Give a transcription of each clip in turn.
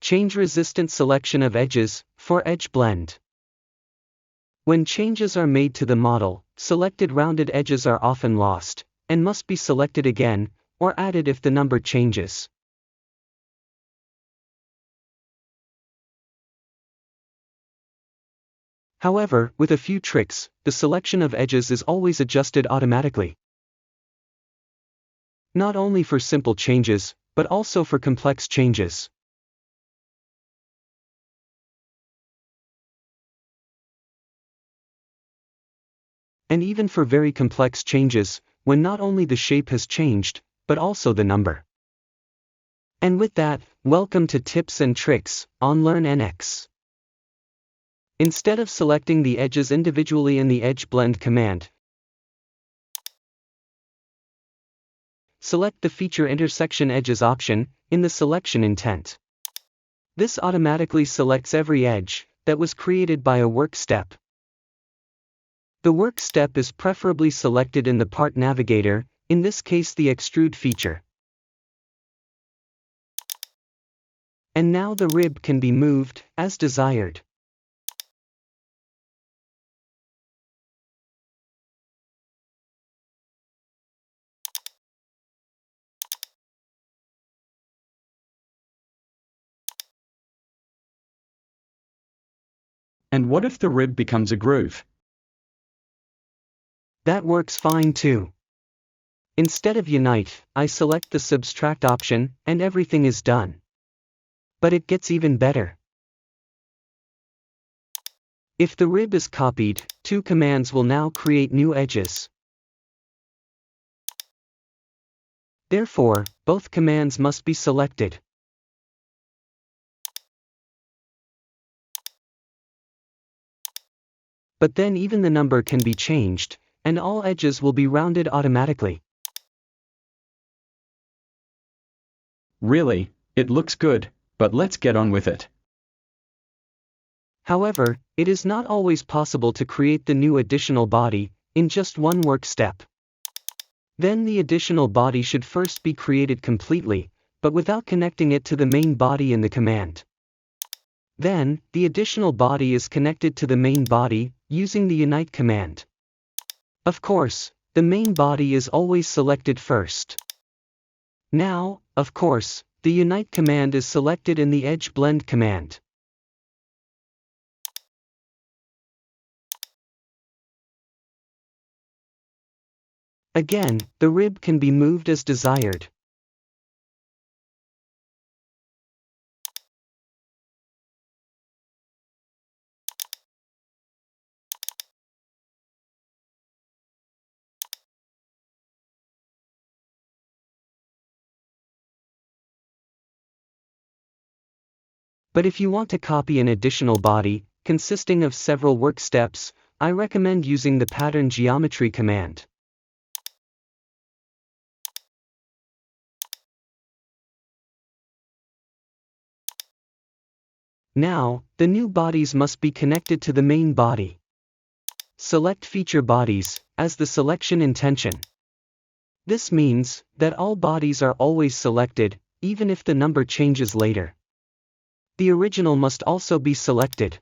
Change-resistant selection of edges, for edge blend. When changes are made to the model, selected rounded edges are often lost, and must be selected again, or added if the number changes. However, with a few tricks, the selection of edges is always adjusted automatically. Not only for simple changes, but also for complex changes. And even for very complex changes, when not only the shape has changed, but also the number. And with that, welcome to Tips and Tricks on LearnNX. Instead of selecting the edges individually in the Edge Blend command, select the Feature Intersection Edges option in the Selection Intent. This automatically selects every edge that was created by a work step. The work step is preferably selected in the Part Navigator, in this case the Extrude feature. And now the rib can be moved as desired. And what if the rib becomes a groove? That works fine too. Instead of Unite, I select the Subtract option, and everything is done. But it gets even better. If the rib is copied, two commands will now create new edges. Therefore, both commands must be selected. But then even the number can be changed, and all edges will be rounded automatically. Really, it looks good, but let's get on with it. However, it is not always possible to create the new additional body in just one work step. Then the additional body should first be created completely, but without connecting it to the main body in the command. Then, the additional body is connected to the main body using the Unite command. Of course, the main body is always selected first. Now, of course, the Unite command is selected in the Edge Blend command. Again, the rib can be moved as desired. But if you want to copy an additional body, consisting of several work steps, I recommend using the Pattern Geometry command. Now, the new bodies must be connected to the main body. Select Feature Bodies as the selection intention. This means that all bodies are always selected, even if the number changes later. The original must also be selected.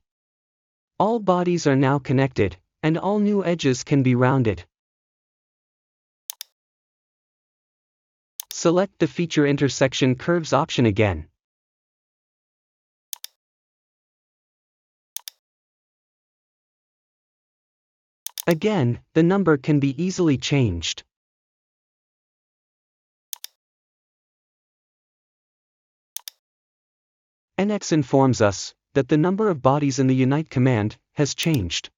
All bodies are now connected, and all new edges can be rounded. Select the Feature Intersection Curves option again. Again, the number can be easily changed. NX informs us that the number of bodies in the Unite command has changed.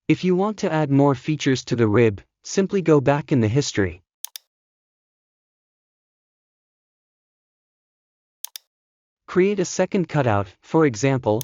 If you want to add more features to the rib, simply go back in the history. Create a second cutout, for example,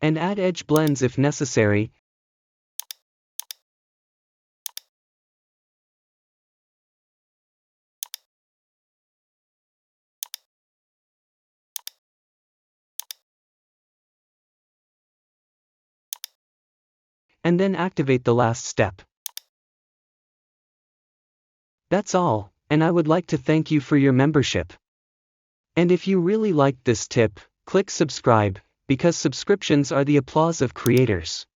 And add edge blends if necessary. And then activate the last step. That's all, and I would like to thank you for your membership. And if you really liked this tip, click subscribe, because subscriptions are the applause of creators.